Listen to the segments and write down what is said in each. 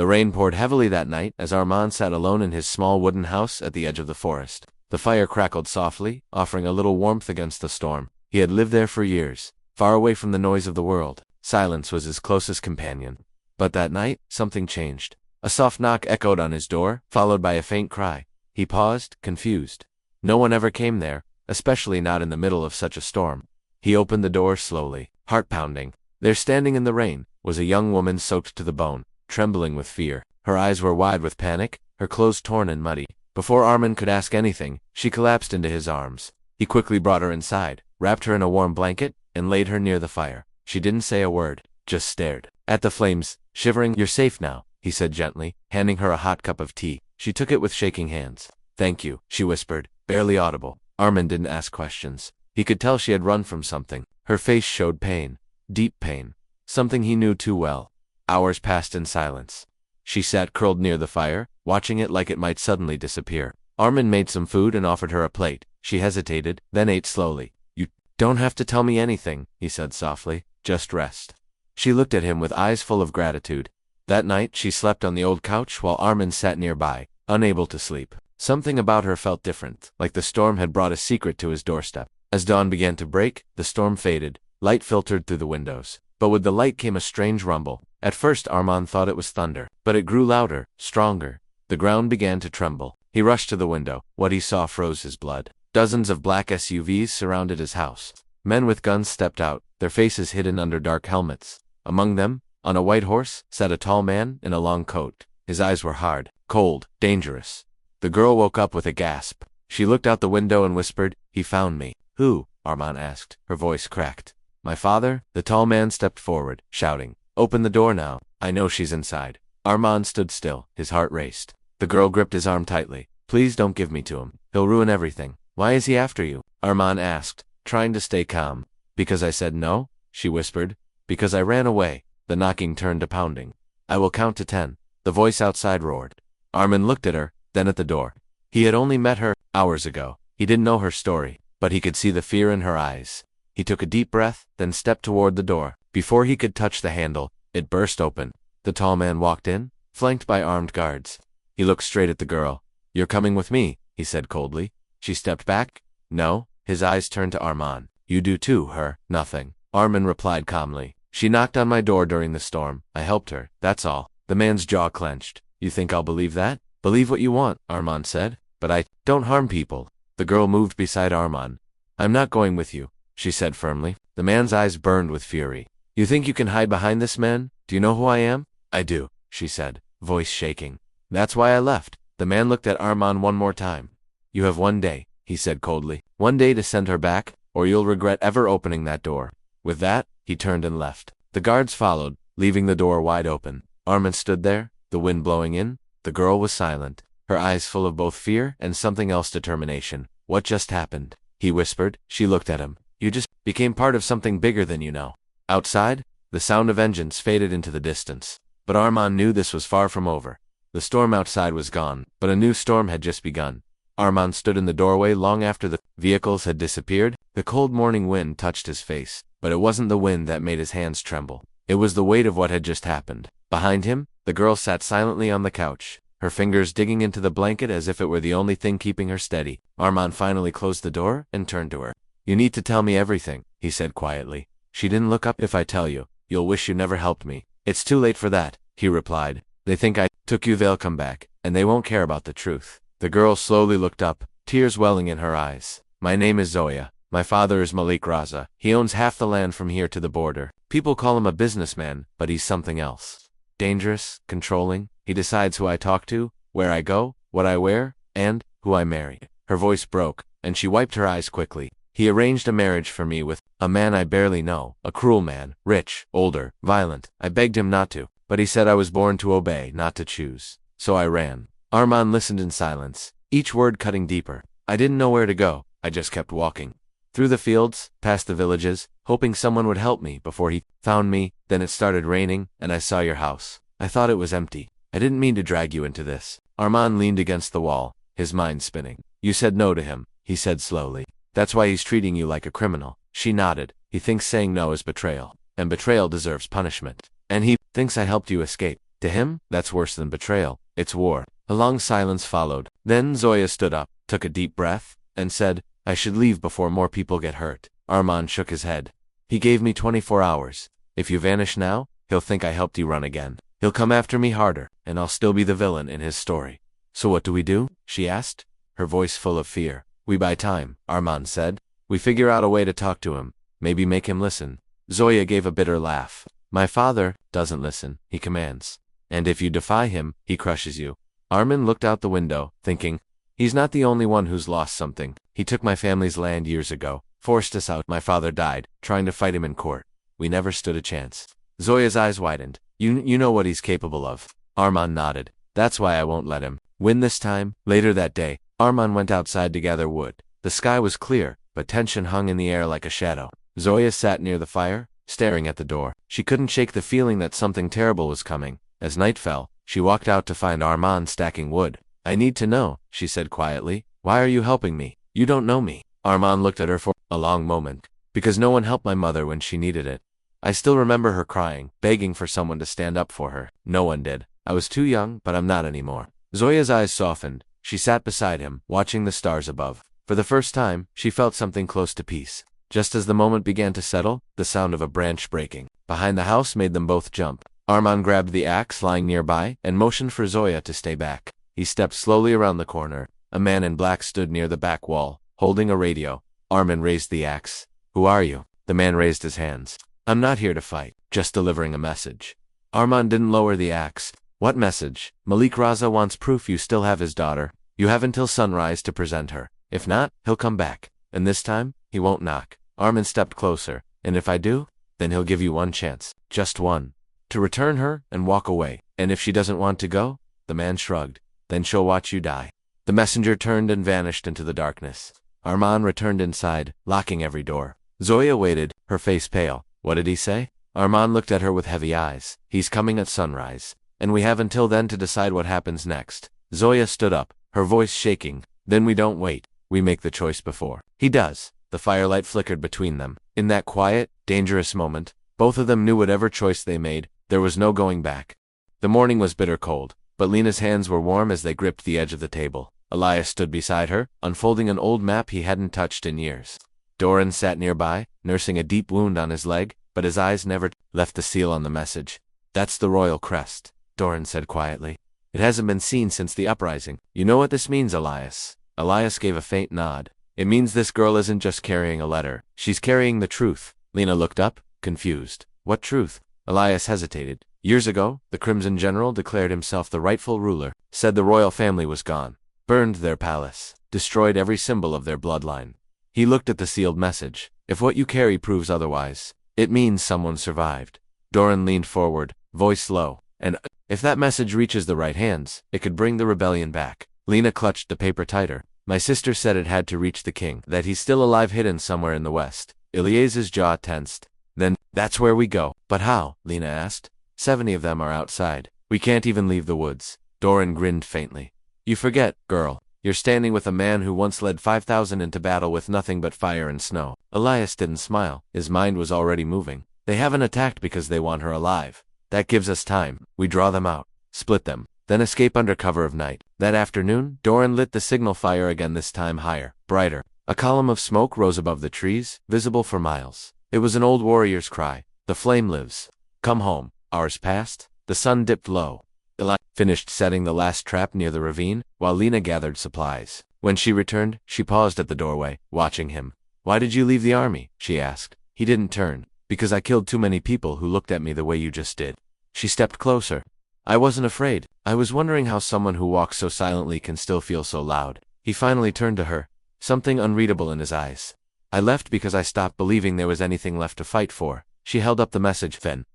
The rain poured heavily that night as Armand sat alone in his small wooden house at the edge of the forest. The fire crackled softly, offering a little warmth against the storm. He had lived there for years, far away from the noise of the world. Silence was his closest companion. But that night, something changed. A soft knock echoed on his door, followed by a faint cry. He paused, confused. No one ever came there, especially not in the middle of such a storm. He opened the door slowly, heart pounding. There, standing in the rain, was a young woman soaked to the bone, trembling with fear. Her eyes were wide with panic, her clothes torn and muddy. Before Armand could ask anything, she collapsed into his arms. He quickly brought her inside, wrapped her in a warm blanket, and laid her near the fire. She didn't say a word, just stared at the flames, shivering. "You're safe now," he said gently, handing her a hot cup of tea. She took it with shaking hands. "Thank you," she whispered, barely audible. Armand didn't ask questions. He could tell she had run from something. Her face showed pain, deep pain, something he knew too well. Hours passed in silence. She sat curled near the fire, watching it like it might suddenly disappear. Armand made some food and offered her a plate. She hesitated, then ate slowly. "You don't have to tell me anything," he said softly. "Just rest." She looked at him with eyes full of gratitude. That night, she slept on the old couch while Armand sat nearby, unable to sleep. Something about her felt different, like the storm had brought a secret to his doorstep. As dawn began to break, the storm faded. Light filtered through the windows. But with the light came a strange rumble. At first Armand thought it was thunder, but it grew louder, stronger. The ground began to tremble. He rushed to the window. What he saw froze his blood. Dozens of black SUVs surrounded his house. Men with guns stepped out, their faces hidden under dark helmets. Among them, on a white horse, sat a tall man in a long coat. His eyes were hard, cold, dangerous. The girl woke up with a gasp. She looked out the window and whispered, "He found me." "Who?" Armand asked. Her voice cracked. "My father." The tall man stepped forward, shouting, "Open the door now. I know she's inside." Armand stood still, his heart raced. The girl gripped his arm tightly. "Please don't give me to him. He'll ruin everything." "Why is he after you?" Armand asked, trying to stay calm. "Because I said no," she whispered. "Because I ran away." The knocking turned to pounding. "I will count to 10. The voice outside roared. Armand looked at her, then at the door. He had only met her hours ago. He didn't know her story, but he could see the fear in her eyes. He took a deep breath, then stepped toward the door. Before he could touch the handle, it burst open. The tall man walked in, flanked by armed guards. He looked straight at the girl. "You're coming with me," he said coldly. She stepped back. "No." His eyes turned to Armand. "You do too, her." "Nothing," Armand replied calmly. "She knocked on my door during the storm. I helped her, that's all." The man's jaw clenched. "You think I'll believe that?" "Believe what you want," Armand said. "But I don't harm people." The girl moved beside Armand. "I'm not going with you," she said firmly. The man's eyes burned with fury. "You think you can hide behind this man? Do you know who I am?" "I do," she said, voice shaking. "That's why I left." The man looked at Armand one more time. "You have one day," he said coldly. "One day to send her back, or you'll regret ever opening that door." With that, he turned and left. The guards followed, leaving the door wide open. Armand stood there, the wind blowing in. The girl was silent, her eyes full of both fear and something else, determination. "What just happened?" he whispered. She looked at him. "You just became part of something bigger than you know." Outside, the sound of engines faded into the distance. But Armand knew this was far from over. The storm outside was gone, but a new storm had just begun. Armand stood in the doorway long after the vehicles had disappeared. The cold morning wind touched his face, but it wasn't the wind that made his hands tremble. It was the weight of what had just happened. Behind him, the girl sat silently on the couch, her fingers digging into the blanket as if it were the only thing keeping her steady. Armand finally closed the door and turned to her. "You need to tell me everything," he said quietly. She didn't look up. "If I tell you, you'll wish you never helped me." "It's too late for that," he replied. "They think I took you, they'll come back, and they won't care about the truth." The girl slowly looked up, tears welling in her eyes. "My name is Zoya. My father is Malik Raza. He owns half the land from here to the border. People call him a businessman, but he's something else. Dangerous, controlling. He decides who I talk to, where I go, what I wear, and who I marry." Her voice broke, and she wiped her eyes quickly. "He arranged a marriage for me with a man I barely know, a cruel man, rich, older, violent. I begged him not to, but he said I was born to obey, not to choose. So I ran." Armand listened in silence, each word cutting deeper. "I didn't know where to go. I just kept walking. Through the fields, past the villages, hoping someone would help me before he found me. Then it started raining, and I saw your house. I thought it was empty. I didn't mean to drag you into this." Armand leaned against the wall, his mind spinning. "You said no to him," he said slowly. "That's why he's treating you like a criminal." She nodded. "He thinks saying no is betrayal, and betrayal deserves punishment. And he thinks I helped you escape." To him, that's worse than betrayal. It's war. A long silence followed. Then Zoya stood up, took a deep breath, and said, I should leave before more people get hurt. Armand shook his head. He gave me 24 hours. If you vanish now, he'll think I helped you run again. He'll come after me harder, and I'll still be the villain in his story. So what do we do? She asked, her voice full of fear. We buy time, Armand said. We figure out a way to talk to him, maybe make him listen. Zoya gave a bitter laugh. My father doesn't listen, he commands. And if you defy him, he crushes you. Armand looked out the window, thinking, he's not the only one who's lost something. He took my family's land years ago, forced us out. My father died, trying to fight him in court. We never stood a chance. Zoya's eyes widened. You know what he's capable of. Armand nodded. That's why I won't let him win this time. Later that day, Armand went outside to gather wood. The sky was clear, but tension hung in the air like a shadow. Zoya sat near the fire, staring at the door. She couldn't shake the feeling that something terrible was coming. As night fell, she walked out to find Armand stacking wood. I need to know, she said quietly. Why are you helping me? You don't know me. Armand looked at her for a long moment. Because no one helped my mother when she needed it. I still remember her crying, begging for someone to stand up for her. No one did. I was too young, but I'm not anymore. Zoya's eyes softened. She sat beside him, watching the stars above. For the first time, she felt something close to peace. Just as the moment began to settle, the sound of a branch breaking behind the house made them both jump. Armand grabbed the axe lying nearby and motioned for Zoya to stay back. He stepped slowly around the corner. A man in black stood near the back wall, holding a radio. Armand raised the axe. Who are you? The man raised his hands. I'm not here to fight, just delivering a message. Armand didn't lower the axe. What message? Malik Raza wants proof you still have his daughter. You have until sunrise to present her. If not, he'll come back. And this time, he won't knock. Armand stepped closer. And if I do, then he'll give you one chance. Just one. To return her and walk away. And if she doesn't want to go, the man shrugged. Then she'll watch you die. The messenger turned and vanished into the darkness. Armand returned inside, locking every door. Zoya waited, her face pale. What did he say? Armand looked at her with heavy eyes. He's coming at sunrise. And we have until then to decide what happens next. Zoya stood up, her voice shaking. Then we don't wait. We make the choice before he does. The firelight flickered between them. In that quiet, dangerous moment, both of them knew whatever choice they made, there was no going back. The morning was bitter cold, but Lena's hands were warm as they gripped the edge of the table. Elias stood beside her, unfolding an old map he hadn't touched in years. Doran sat nearby, nursing a deep wound on his leg, but his eyes never left the seal on the message. That's the royal crest, Doran said quietly. It hasn't been seen since the uprising. You know what this means, Elias? Elias gave a faint nod. It means this girl isn't just carrying a letter. She's carrying the truth. Lena looked up, confused. What truth? Elias hesitated. Years ago, the Crimson General declared himself the rightful ruler, said the royal family was gone, burned their palace, destroyed every symbol of their bloodline. He looked at the sealed message. If what you carry proves otherwise, it means someone survived. Doran leaned forward, voice low. And if that message reaches the right hands, it could bring the rebellion back. Lena clutched the paper tighter. My sister said it had to reach the king, that he's still alive hidden somewhere in the west. Elias's jaw tensed. Then, that's where we go. But how? Lena asked. 70 of them are outside. We can't even leave the woods. Doran grinned faintly. You forget, girl. You're standing with a man who once led 5,000 into battle with nothing but fire and snow. Elias didn't smile. His mind was already moving. They haven't attacked because they want her alive. That gives us time. We draw them out, split them, then escape under cover of night. That afternoon, Doran lit the signal fire again, this time higher, brighter. A column of smoke rose above the trees, visible for miles. It was an old warrior's cry. The flame lives. Come home. Hours passed. The sun dipped low. Elias finished setting the last trap near the ravine, while Lena gathered supplies. When she returned, she paused at the doorway, watching him. Why did you leave the army? She asked. He didn't turn. Because I killed too many people who looked at me the way you just did. She stepped closer. I wasn't afraid. I was wondering how someone who walks so silently can still feel so loud. He finally turned to her, something unreadable in his eyes. I left because I stopped believing there was anything left to fight for. She held up the message. Then,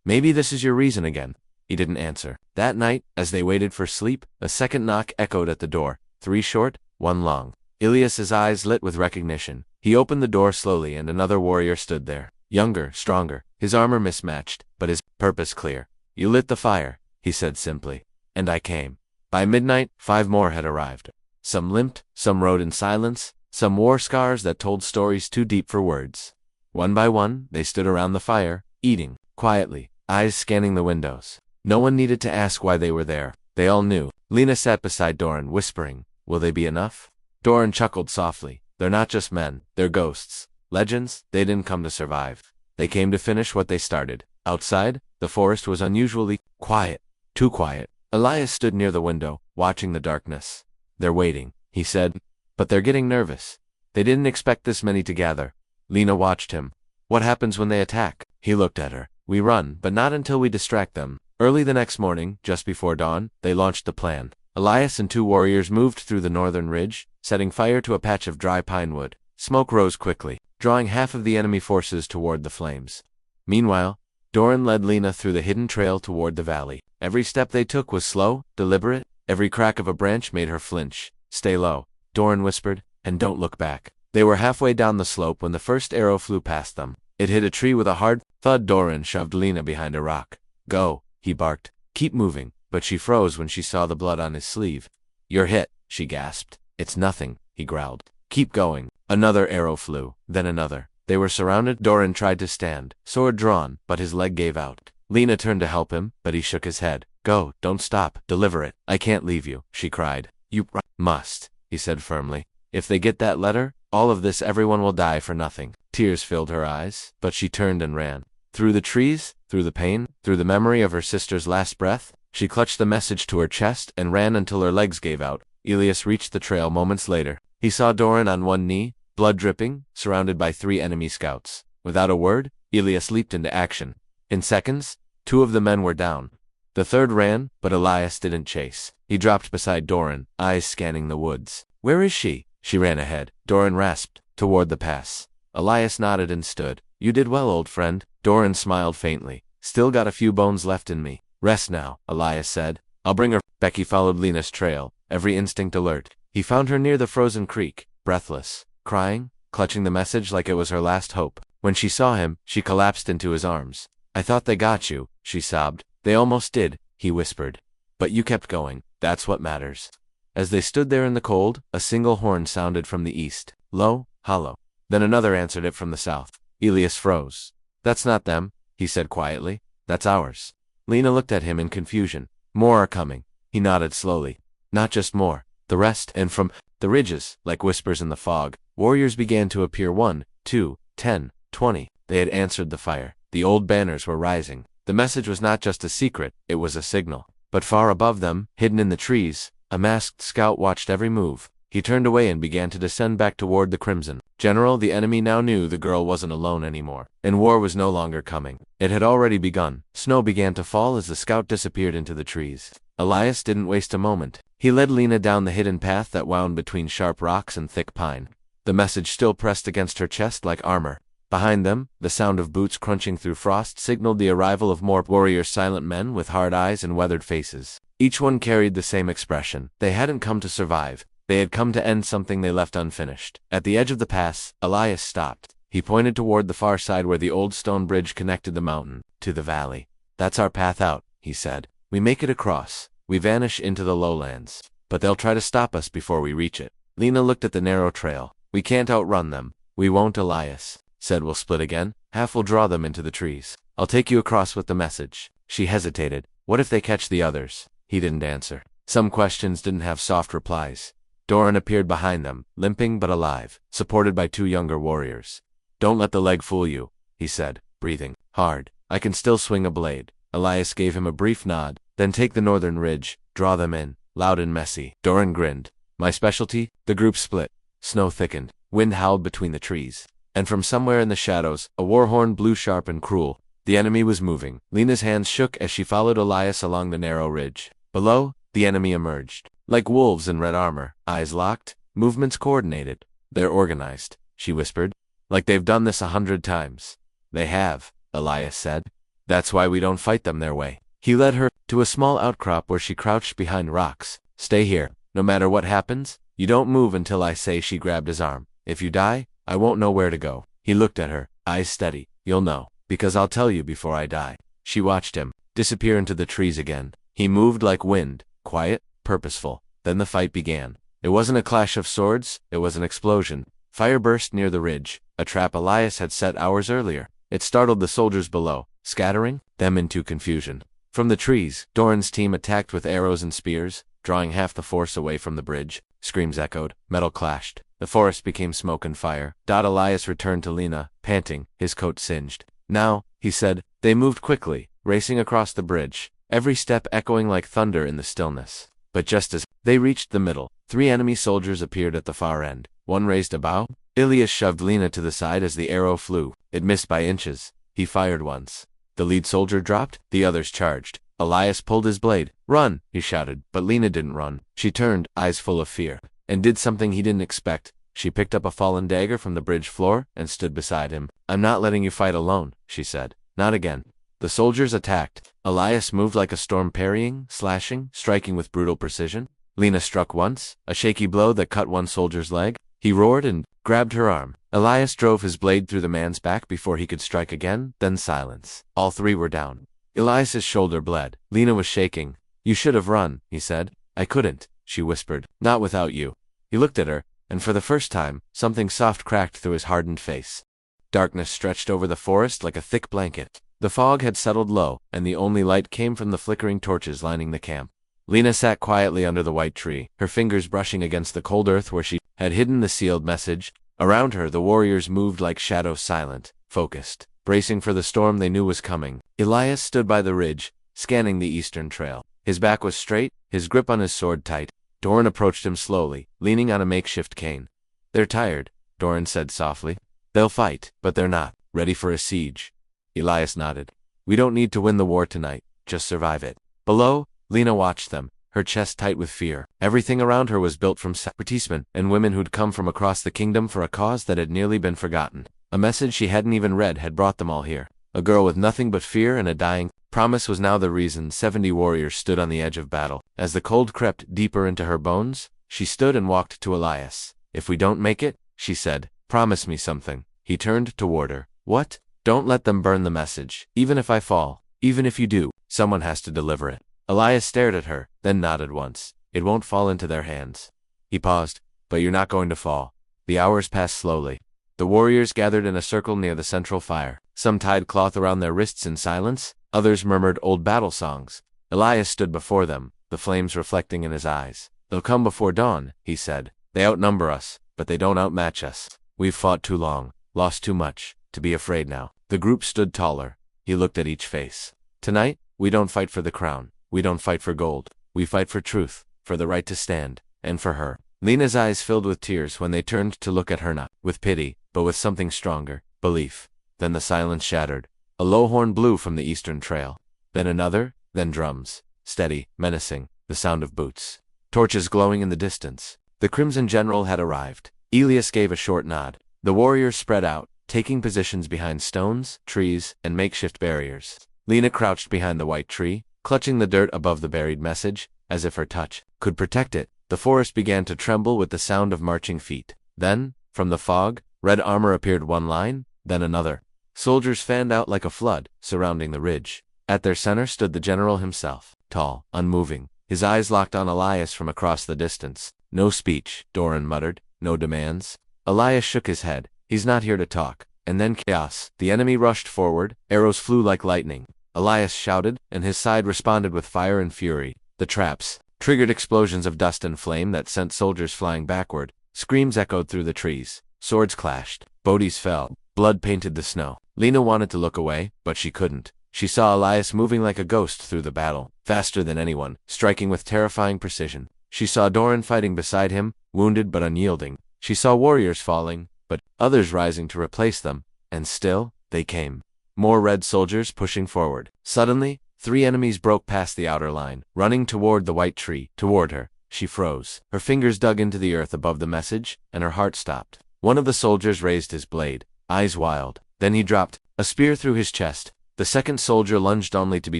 maybe this is your reason again. He didn't answer. That night, as they waited for sleep, a second knock echoed at the door. 3 short, 1 long. Elias's eyes lit with recognition. He opened the door slowly and another warrior stood there. Younger, stronger, his armor mismatched, but his purpose clear. You lit the fire, he said simply. And I came. By midnight, 5 more had arrived. Some limped, some rode in silence, some wore scars that told stories too deep for words. One by one, they stood around the fire, eating, quietly, eyes scanning the windows. No one needed to ask why they were there. They all knew. Lena sat beside Doran, whispering, "Will they be enough?" Doran chuckled softly. "They're not just men, they're ghosts. Legends, they didn't come to survive. They came to finish what they started." Outside, the forest was unusually quiet. Too quiet. Elias stood near the window, watching the darkness. "They're waiting," he said. "But they're getting nervous. They didn't expect this many to gather." Lena watched him. "What happens when they attack?" He looked at her. "We run, but not until we distract them." Early the next morning, just before dawn, they launched the plan. Elias and 2 warriors moved through the northern ridge, setting fire to a patch of dry pine wood. Smoke rose quickly, drawing half of the enemy forces toward the flames. Meanwhile, Doran led Lena through the hidden trail toward the valley. Every step they took was slow, deliberate. Every crack of a branch made her flinch. "Stay low," Doran whispered, "and don't look back." They were halfway down the slope when the first arrow flew past them. It hit a tree with a hard thud. Doran shoved Lena behind a rock. "Go," he barked. "Keep moving." But she froze when she saw the blood on his sleeve. "You're hit," she gasped. "It's nothing," he growled. "Keep going." Another arrow flew, then another. They were surrounded. Doran tried to stand, sword drawn, but his leg gave out. Lena turned to help him, but he shook his head. "Go, don't stop, deliver it." "I can't leave you," she cried. "You must," he said firmly. "If they get that letter, all of this, everyone will die for nothing." Tears filled her eyes, but she turned and ran. Through the trees, through the pain, through the memory of her sister's last breath, she clutched the message to her chest and ran until her legs gave out. Elias reached the trail moments later. He saw Doran on one knee, blood dripping, surrounded by 3 enemy scouts. Without a word, Elias leaped into action. In seconds, 2 of the men were down. The third ran, but Elias didn't chase. He dropped beside Doran, eyes scanning the woods. "Where is she?" She ran ahead. Doran rasped, "Toward the pass." Elias nodded and stood. "You did well, old friend." Doran smiled faintly. "Still got a few bones left in me." "Rest now," Elias said. "I'll bring her." Becky followed Lena's trail, every instinct alert. He found her near the frozen creek, breathless, crying, clutching the message like it was her last hope. When she saw him, she collapsed into his arms. "I thought they got you," she sobbed. "They almost did," he whispered. "But you kept going. That's what matters." As they stood there in the cold, a single horn sounded from the east, low, hollow. Then another answered it from the south. Elias froze. "That's not them," he said quietly. "That's ours." Lena looked at him in confusion. "More are coming." He nodded slowly. "Not just more. The rest." And from the ridges, like whispers in the fog, warriors began to appear. 1, 2, 10, 20. They had answered the fire. The old banners were rising. The message was not just a secret, it was a signal. But far above them, hidden in the trees, a masked scout watched every move. He turned away and began to descend back toward the crimson. "General, the enemy now knew the girl wasn't alone anymore, and war was no longer coming. It had already begun." Snow began to fall as the scout disappeared into the trees. Elias didn't waste a moment. He led Lena down the hidden path that wound between sharp rocks and thick pine. The message still pressed against her chest like armor. Behind them, the sound of boots crunching through frost signaled the arrival of more warriors, silent men with hard eyes and weathered faces. Each one carried the same expression. They hadn't come to survive. They had come to end something they left unfinished. At the edge of the pass, Elias stopped. He pointed toward the far side where the old stone bridge connected the mountain to the valley. "That's our path out," he said. "We make it across. We vanish into the lowlands. But they'll try to stop us before we reach it." Lena looked at the narrow trail. "We can't outrun them." "We won't," Elias said. "We'll split again. Half will draw them into the trees. I'll take you across with the message." She hesitated. "What if they catch the others?" He didn't answer. Some questions didn't have soft replies. Doran appeared behind them, limping but alive, supported by 2 younger warriors. "Don't let the leg fool you," he said, breathing hard. "I can still swing a blade." Elias gave him a brief nod. "Then take the northern ridge, draw them in, loud and messy." Doran grinned. "My specialty?" The group split. Snow thickened. Wind howled between the trees. And from somewhere in the shadows, a war horn blew sharp and cruel. The enemy was moving. Lena's hands shook as she followed Elias along the narrow ridge. Below, the enemy emerged. Like wolves in red armor, eyes locked, movements coordinated. "They're organized," she whispered. "Like they've done this 100 times." "They have," Elias said. "That's why we don't fight them their way." He led her to a small outcrop where she crouched behind rocks. "Stay here. No matter what happens, you don't move until I say." She grabbed his arm. "If you die, I won't know where to go." He looked at her, eyes steady. "You'll know, because I'll tell you before I die." She watched him disappear into the trees again. He moved like wind, quiet, purposeful. Then the fight began. It wasn't a clash of swords, it was an explosion. Fire burst near the ridge, a trap Elias had set hours earlier. It startled the soldiers below, scattering them into confusion. From the trees, Doran's team attacked with arrows and spears, drawing half the force away from the bridge. Screams echoed, metal clashed. The forest became smoke and fire. Elias returned to Lena, panting, his coat singed. Now, he said, they moved quickly, racing across the bridge, every step echoing like thunder in the stillness. But just as they reached the middle, 3 enemy soldiers appeared at the far end. One raised a bow. Ilias shoved Lena to the side as the arrow flew. It missed by inches. He fired once. The lead soldier dropped, the others charged. Elias pulled his blade. Run, he shouted, but Lena didn't run. She turned, eyes full of fear, and did something he didn't expect. She picked up a fallen dagger from the bridge floor and stood beside him. I'm not letting you fight alone, she said. Not again. The soldiers attacked. Elias moved like a storm, parrying, slashing, striking with brutal precision. Lena struck once, a shaky blow that cut one soldier's leg. He roared and grabbed her arm. Elias drove his blade through the man's back before he could strike again, then silence. All 3 were down. Elias's shoulder bled. Lena was shaking. You should have run, he said. I couldn't, she whispered. Not without you. He looked at her, and for the first time, something soft cracked through his hardened face. Darkness stretched over the forest like a thick blanket. The fog had settled low, and the only light came from the flickering torches lining the camp. Lena sat quietly under the white tree, her fingers brushing against the cold earth where she had hidden the sealed message. Around her, the warriors moved like shadows, silent, focused, bracing for the storm they knew was coming. Elias stood by the ridge, scanning the eastern trail. His back was straight, his grip on his sword tight. Doran approached him slowly, leaning on a makeshift cane. They're tired, Doran said softly. They'll fight, but they're not ready for a siege. Elias nodded. We don't need to win the war tonight, just survive it. Below, Lena watched them, her chest tight with fear. Everything around her was built from sacrificemen and women who'd come from across the kingdom for a cause that had nearly been forgotten. A message she hadn't even read had brought them all here. A girl with nothing but fear and a dying promise was now the reason 70 warriors stood on the edge of battle. As the cold crept deeper into her bones, she stood and walked to Elias. If we don't make it, she said, promise me something. He turned toward her. What? Don't let them burn the message. Even if I fall, even if you do, someone has to deliver it. Elias stared at her, then nodded once. It won't fall into their hands. He paused. But you're not going to fall. The hours passed slowly. The warriors gathered in a circle near the central fire. Some tied cloth around their wrists in silence, others murmured old battle songs. Elias stood before them, the flames reflecting in his eyes. They'll come before dawn, he said. They outnumber us, but they don't outmatch us. We've fought too long, lost too much, to be afraid now. The group stood taller. He looked at each face. Tonight, we don't fight for the crown. We don't fight for gold. We fight for truth, for the right to stand, and for her. Lena's eyes filled with tears when they turned to look at her, not with pity, but with something stronger, belief. Then the silence shattered. A low horn blew from the eastern trail. Then another, then drums. Steady, menacing, the sound of boots. Torches glowing in the distance. The Crimson General had arrived. Elias gave a short nod. The warriors spread out, taking positions behind stones, trees, and makeshift barriers. Lena crouched behind the white tree, clutching the dirt above the buried message, as if her touch could protect it. The forest began to tremble with the sound of marching feet. Then, from the fog, red armor appeared one line, then another. Soldiers fanned out like a flood, surrounding the ridge. At their center stood the general himself, tall, unmoving, his eyes locked on Elias from across the distance. No speech, Doran muttered, no demands. Elias shook his head. He's not here to talk. And then chaos. The enemy rushed forward, arrows flew like lightning. Elias shouted, and his side responded with fire and fury. The traps triggered explosions of dust and flame that sent soldiers flying backward. Screams echoed through the trees. Swords clashed. Bodies fell. Blood painted the snow. Lena wanted to look away, but she couldn't. She saw Elias moving like a ghost through the battle, faster than anyone, striking with terrifying precision. She saw Doran fighting beside him, wounded but unyielding. She saw warriors falling, but others rising to replace them, and still, they came. More red soldiers pushing forward. Suddenly, 3 enemies broke past the outer line, running toward the white tree, toward her. She froze. Her fingers dug into the earth above the message, and her heart stopped. One of the soldiers raised his blade, eyes wild. Then he dropped, a spear through his chest. The second soldier lunged only to be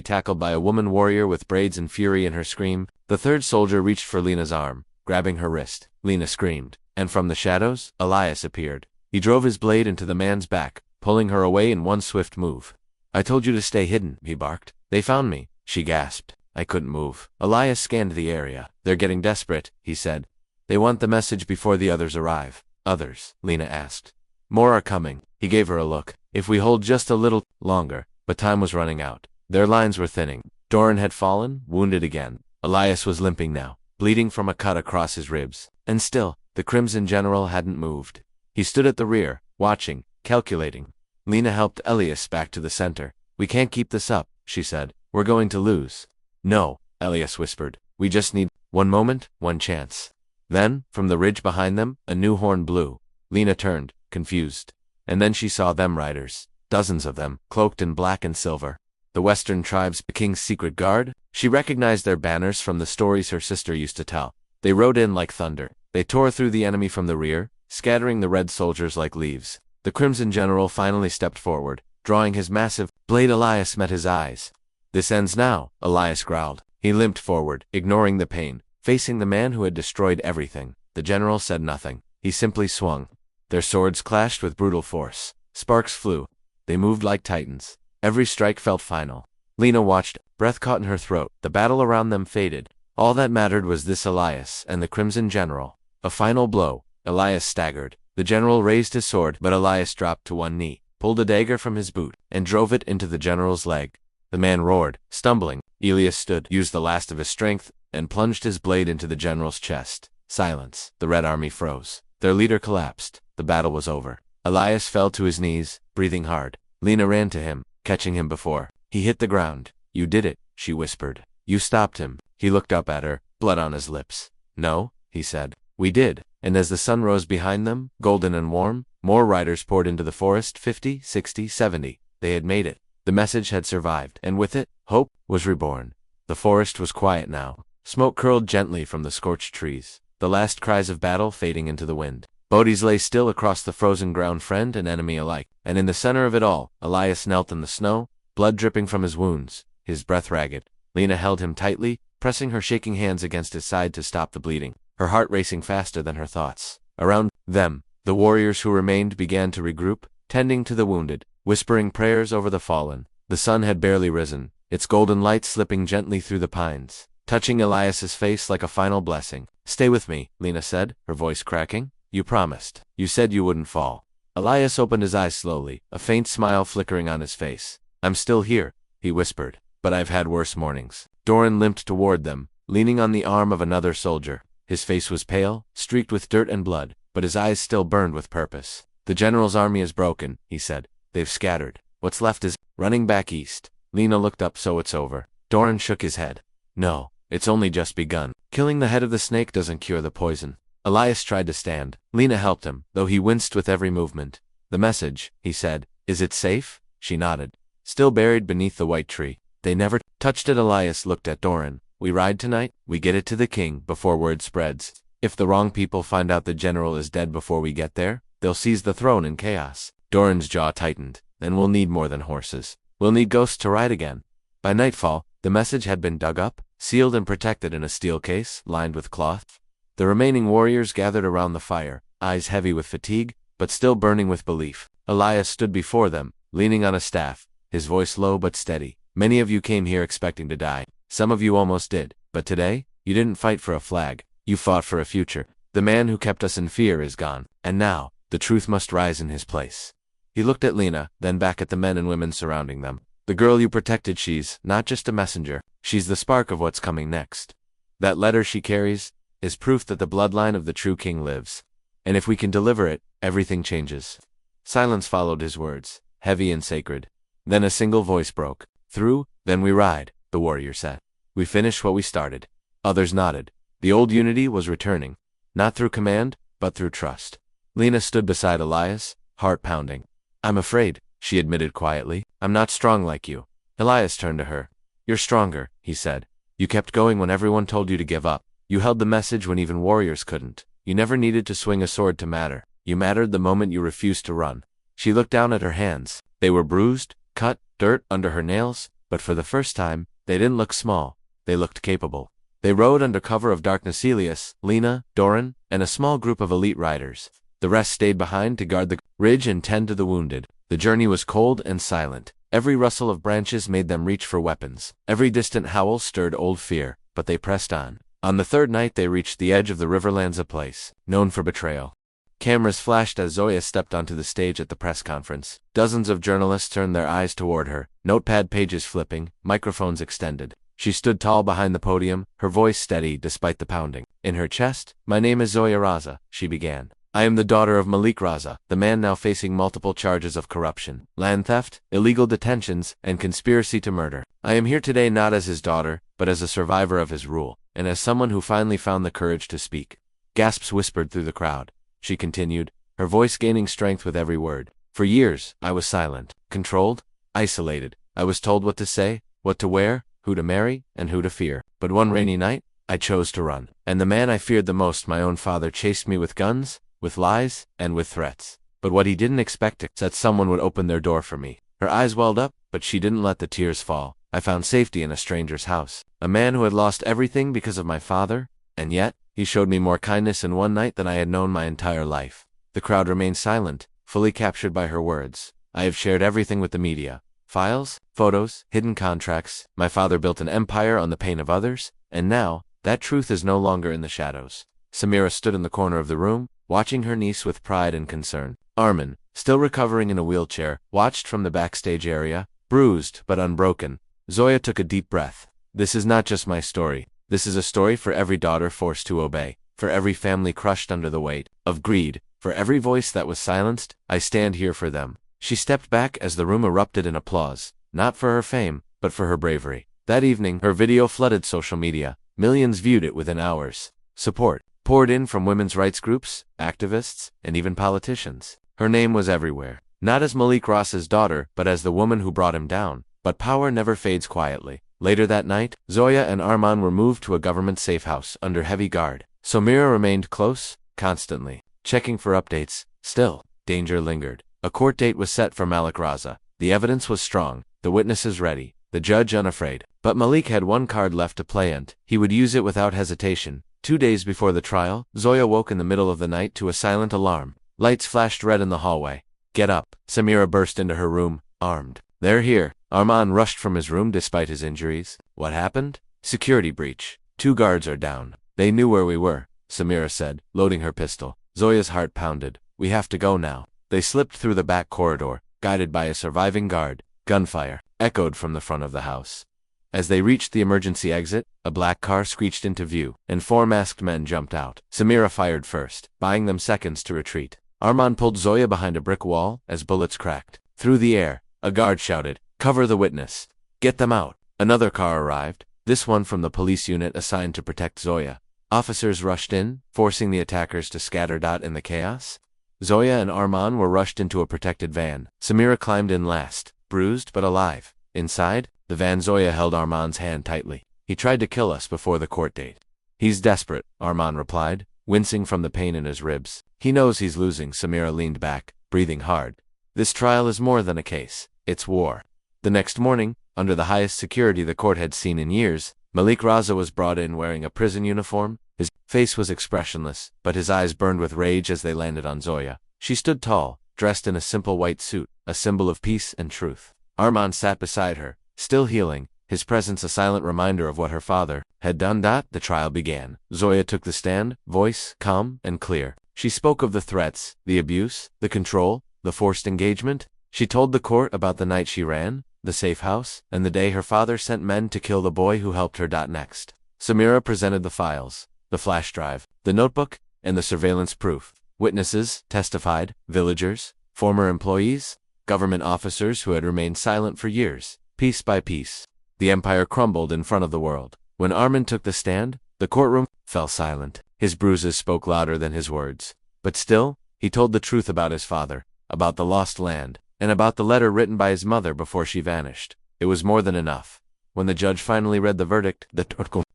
tackled by a woman warrior with braids and fury in her scream. The third soldier reached for Lena's arm, grabbing her wrist. Lena screamed, and from the shadows, Elias appeared. He drove his blade into the man's back, pulling her away in one swift move. I told you to stay hidden, he barked. They found me, she gasped. I couldn't move. Elias scanned the area. They're getting desperate, he said. They want the message before the others arrive. Others? Lena asked. More are coming. He gave her a look. If we hold just a little longer. But time was running out. Their lines were thinning. Doran had fallen, wounded again. Elias was limping now, bleeding from a cut across his ribs. And still, the Crimson General hadn't moved. He stood at the rear, watching, calculating. Lena helped Elias back to the center. "We can't keep this up," she said. "We're going to lose." "No," Elias whispered. "We just need one moment, one chance." Then, from the ridge behind them, a new horn blew. Lena turned, confused. And then she saw them riders. Dozens of them, cloaked in black and silver. The Western tribes, the King's secret guard. She recognized their banners from the stories her sister used to tell. They rode in like thunder. They tore through the enemy from the rear, scattering the red soldiers like leaves. The Crimson General finally stepped forward, drawing his massive blade. Elias met his eyes. "This ends now," Elias growled. He limped forward, ignoring the pain, facing the man who had destroyed everything. The general said nothing. He simply swung. Their swords clashed with brutal force. Sparks flew. They moved like titans. Every strike felt final. Lena watched, breath caught in her throat. The battle around them faded. All that mattered was this Elias and the Crimson General. A final blow. Elias staggered. The general raised his sword, but Elias dropped to one knee, pulled a dagger from his boot, and drove it into the general's leg. The man roared, stumbling. Elias stood, used the last of his strength, and plunged his blade into the general's chest. Silence. The Red Army froze. Their leader collapsed. The battle was over. Elias fell to his knees, breathing hard. Lena ran to him, catching him before he hit the ground. "You did it," she whispered. "You stopped him." He looked up at her, blood on his lips. "No," he said. "We did." And as the sun rose behind them, golden and warm, more riders poured into the forest. 50, 60, 70. They had made it. The message had survived, and with it, hope was reborn. The forest was quiet now. Smoke curled gently from the scorched trees, the last cries of battle fading into the wind. Bodies lay still across the frozen ground, friend and enemy alike. And in the center of it all, Elias knelt in the snow, blood dripping from his wounds, his breath ragged. Lena held him tightly, pressing her shaking hands against his side to stop the bleeding, her heart racing faster than her thoughts. Around them, the warriors who remained began to regroup, tending to the wounded, whispering prayers over the fallen. The sun had barely risen, its golden light slipping gently through the pines, touching Elias's face like a final blessing. "Stay with me," Lena said, her voice cracking. "You promised. You said you wouldn't fall." Elias opened his eyes slowly, a faint smile flickering on his face. "I'm still here," he whispered, "but I've had worse mornings." Doran limped toward them, leaning on the arm of another soldier. His face was pale, streaked with dirt and blood, but his eyes still burned with purpose. "The general's army is broken," he said. "They've scattered. What's left is running back east." Lena looked up. "So it's over." Doran shook his head. "No, it's only just begun. Killing the head of the snake doesn't cure the poison." Elias tried to stand. Lena helped him, though he winced with every movement. "The message," he said. "Is it safe?" She nodded. "Still buried beneath the white tree. They never touched it." Elias looked at Doran. "We ride tonight, we get it to the king before word spreads. If the wrong people find out the general is dead before we get there, they'll seize the throne in chaos." Doran's jaw tightened. "Then we'll need more than horses. We'll need ghosts to ride again." By nightfall, the message had been dug up, sealed and protected in a steel case, lined with cloth. The remaining warriors gathered around the fire, eyes heavy with fatigue, but still burning with belief. Elias stood before them, leaning on a staff, his voice low but steady. "Many of you came here expecting to die. Some of you almost did. But today, you didn't fight for a flag. You fought for a future. The man who kept us in fear is gone. And now, the truth must rise in his place." He looked at Lena, then back at the men and women surrounding them. "The girl you protected, she's not just a messenger. She's the spark of what's coming next. That letter she carries is proof that the bloodline of the true king lives. And if we can deliver it, everything changes." Silence followed his words, heavy and sacred. Then a single voice broke through. "Then we ride," the warrior said. "We finish what we started." Others nodded. The old unity was returning, not through command, but through trust. Lena stood beside Elias, heart pounding. "I'm afraid," she admitted quietly. "I'm not strong like you." Elias turned to her. "You're stronger," he said. "You kept going when everyone told you to give up. You held the message when even warriors couldn't. You never needed to swing a sword to matter. You mattered the moment you refused to run." She looked down at her hands. They were bruised, cut, dirt under her nails, but for the first time, they didn't look small. They looked capable. They rode under cover of darkness. Elias, Lena, Doran, and a small group of elite riders. The rest stayed behind to guard the ridge and tend to the wounded. The journey was cold and silent. Every rustle of branches made them reach for weapons. Every distant howl stirred old fear, but they pressed on. On the third night they reached the edge of the Riverlands, a place known for betrayal. Cameras flashed as Zoya stepped onto the stage at the press conference. Dozens of journalists turned their eyes toward her, notepad pages flipping, microphones extended. She stood tall behind the podium, her voice steady despite the pounding. In her chest, "My name is Zoya Raza," she began. "I am the daughter of Malik Raza, the man now facing multiple charges of corruption, land theft, illegal detentions, and conspiracy to murder. I am here today not as his daughter, but as a survivor of his rule, and as someone who finally found the courage to speak." Gasps whispered through the crowd. She continued, her voice gaining strength with every word. "For years, I was silent, controlled, isolated. I was told what to say, what to wear, who to marry, and who to fear. But one rainy night, I chose to run. And the man I feared the most, my own father, chased me with guns, with lies, and with threats. But what he didn't expect is that someone would open their door for me." Her eyes welled up, but she didn't let the tears fall. "I found safety in a stranger's house. A man who had lost everything because of my father, and yet, he showed me more kindness in one night than I had known my entire life." The crowd remained silent, fully captured by her words. "I have shared everything with the media. Files, photos, hidden contracts. My father built an empire on the pain of others, and now, that truth is no longer in the shadows." Samira stood in the corner of the room, watching her niece with pride and concern. Armin, still recovering in a wheelchair, watched from the backstage area, bruised but unbroken. Zoya took a deep breath. "This is not just my story. This is a story for every daughter forced to obey, for every family crushed under the weight of greed, for every voice that was silenced. I stand here for them." She stepped back as the room erupted in applause, not for her fame, but for her bravery. That evening, her video flooded social media. Millions viewed it within hours. Support poured in from women's rights groups, activists, and even politicians. Her name was everywhere, not as Malik Raza's daughter, but as the woman who brought him down. But power never fades quietly. Later that night, Zoya and Arman were moved to a government safe house under heavy guard. Samira remained close, constantly checking for updates. Still, danger lingered. A court date was set for Malik Raza. The evidence was strong, the witnesses ready, the judge unafraid. But Malik had one card left to play, and he would use it without hesitation. 2 days before the trial, Zoya woke in the middle of the night to a silent alarm. Lights flashed red in the hallway. "Get up!" Samira burst into her room, armed. "They're here." Arman rushed from his room despite his injuries. "What happened?" "Security breach. 2 guards are down." "They knew where we were," Samira said, loading her pistol. Zoya's heart pounded. "We have to go now." They slipped through the back corridor, guided by a surviving guard. Gunfire echoed from the front of the house. As they reached the emergency exit, a black car screeched into view, and 4 masked men jumped out. Samira fired first, buying them seconds to retreat. Arman pulled Zoya behind a brick wall as bullets cracked. Through the air, a guard shouted, "Cover the witness! Get them out!" Another car arrived, this one from the police unit assigned to protect Zoya. Officers rushed in, forcing the attackers to scatter in the chaos. Zoya and Arman were rushed into a protected van. Samira climbed in last, bruised but alive. Inside the van, Zoya held Arman's hand tightly. "He tried to kill us before the court date." "He's desperate," Arman replied, wincing from the pain in his ribs. "He knows he's losing." Samira leaned back, breathing hard. "This trial is more than a case. It's war." The next morning, under the highest security the court had seen in years, Malik Raza was brought in wearing a prison uniform. His face was expressionless, but his eyes burned with rage as they landed on Zoya. She stood tall, dressed in a simple white suit, a symbol of peace and truth. Arman sat beside her, still healing, his presence a silent reminder of what her father had done. The trial began. Zoya took the stand, voice calm and clear. She spoke of the threats, the abuse, the control, the forced engagement. She told the court about the night she ran, the safe house, and the day her father sent men to kill the boy who helped her. Next, Samira presented the files, the flash drive, the notebook, and the surveillance proof. Witnesses testified, villagers, former employees, government officers who had remained silent for years. Piece by piece, the empire crumbled in front of the world. When Armin took the stand, the courtroom fell silent. His bruises spoke louder than his words. But still, he told the truth about his father, about the lost land, and about the letter written by his mother before she vanished. It was more than enough. When the judge finally read the verdict, the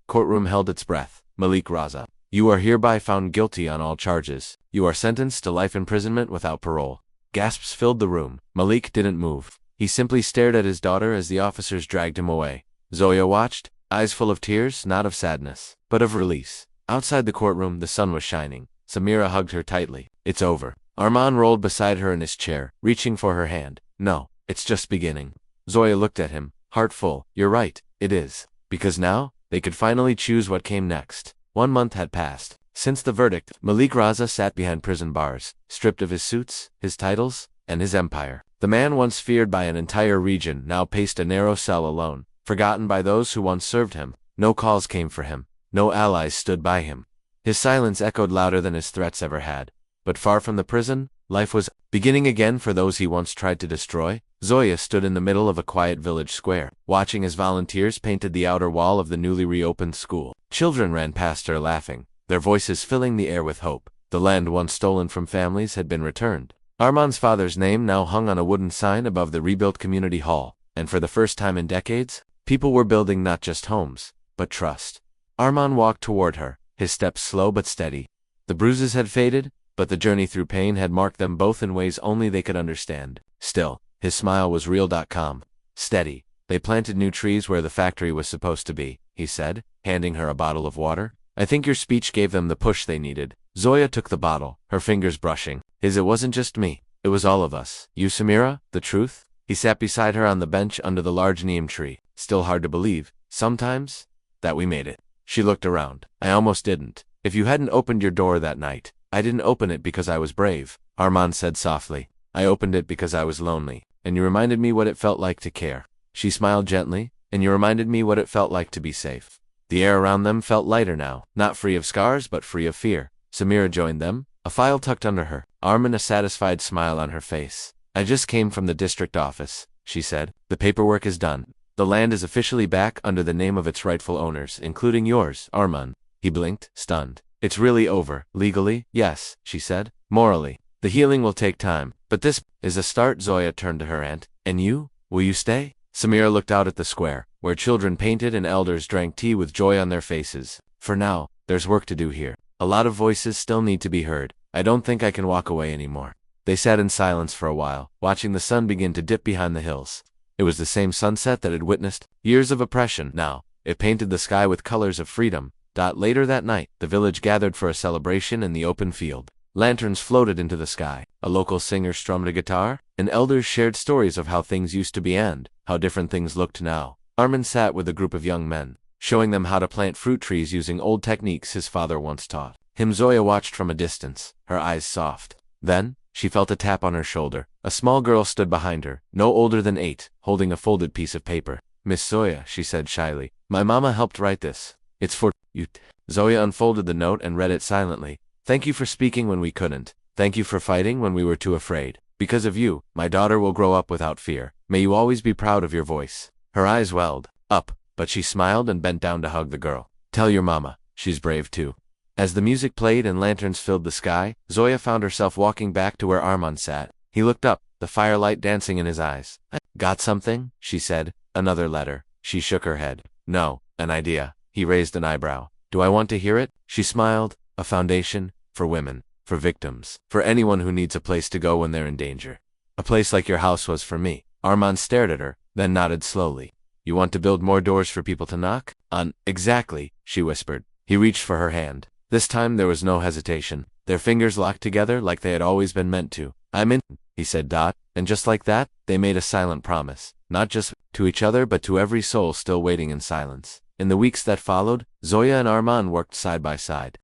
courtroom held its breath. "Malik Raza, you are hereby found guilty on all charges. You are sentenced to life imprisonment without parole." Gasps filled the room. Malik didn't move. He simply stared at his daughter as the officers dragged him away. Zoya watched, eyes full of tears, not of sadness, but of release. Outside the courtroom, the sun was shining. Samira hugged her tightly. "It's over." Arman rolled beside her in his chair, reaching for her hand. "No, it's just beginning." Zoya looked at him, heart full. "You're right, it is." Because now, they could finally choose what came next. 1 month had passed. Since the verdict, Malik Raza sat behind prison bars, stripped of his suits, his titles, and his empire. The man once feared by an entire region now paced a narrow cell alone. forgotten by those who once served him. No calls came for him. No allies stood by him. His silence echoed louder than his threats ever had. But far from the prison, life was beginning again for those he once tried to destroy. Zoya stood in the middle of a quiet village square, watching as volunteers painted the outer wall of the newly reopened school. Children ran past her laughing, their voices filling the air with hope. The land once stolen from families had been returned. Armand's father's name now hung on a wooden sign above the rebuilt community hall, and for the first time in decades, people were building not just homes, but trust. Armand walked toward her, his steps slow but steady. The bruises had faded, but the journey through pain had marked them both in ways only they could understand. Still, his smile was real. Calm. Steady. They planted new trees where the factory was supposed to be, he said, handing her a bottle of water. I think your speech gave them the push they needed. Zoya took the bottle, her fingers brushing. It wasn't just me. It was all of us. You, Samira, the truth? He sat beside her on the bench under the large neem tree. Still hard to believe, sometimes, that we made it. She looked around. I almost didn't. If you hadn't opened your door that night, I didn't open it because I was brave, Armand said softly. I opened it because I was lonely, and you reminded me what it felt like to care. She smiled gently, and you reminded me what it felt like to be safe. The air around them felt lighter now, not free of scars but free of fear. Samira joined them, a file tucked under her arm and a satisfied smile on her face. I just came from the district office, she said. The paperwork is done. The land is officially back under the name of its rightful owners, including yours, Armand. He blinked, stunned. It's really over, legally? Yes, she said. Morally. The healing will take time, but this is a start. Zoya turned to her aunt. And you? Will you stay? Samira looked out at the square, where children painted and elders drank tea with joy on their faces. For now, there's work to do here. A lot of voices still need to be heard. I don't think I can walk away anymore. They sat in silence for a while, watching the sun begin to dip behind the hills. It was the same sunset that had witnessed years of oppression. Now, it painted the sky with colors of freedom. Later that night, the village gathered for a celebration in the open field. Lanterns floated into the sky. A local singer strummed a guitar, and elders shared stories of how things used to be and how different things looked now. Armand sat with a group of young men, showing them how to plant fruit trees using old techniques his father once taught him. Zoya watched from a distance, her eyes soft. Then, she felt a tap on her shoulder. A small girl stood behind her, no older than 8, holding a folded piece of paper. Miss Zoya, she said shyly, my mama helped write this. It's for you. Zoya unfolded the note and read it silently. Thank you for speaking when we couldn't. Thank you for fighting when we were too afraid. Because of you, my daughter will grow up without fear. May you always be proud of your voice. Her eyes welled up, but she smiled and bent down to hug the girl. Tell your mama, she's brave too. As the music played and lanterns filled the sky, Zoya found herself walking back to where Armand sat. He looked up, the firelight dancing in his eyes. Got something? She said. Another letter. She shook her head. No, an idea. He raised an eyebrow. Do I want to hear it? She smiled. A foundation, for women, for victims, for anyone who needs a place to go when they're in danger. A place like your house was for me. Armand stared at her, then nodded slowly. You want to build more doors for people to knock on? Exactly, she whispered. He reached for her hand. This time there was no hesitation. Their fingers locked together like they had always been meant to. I'm in, he said. And just like that, they made a silent promise, not just to each other but to every soul still waiting in silence. In the weeks that followed, Zoya and Armand worked side by side.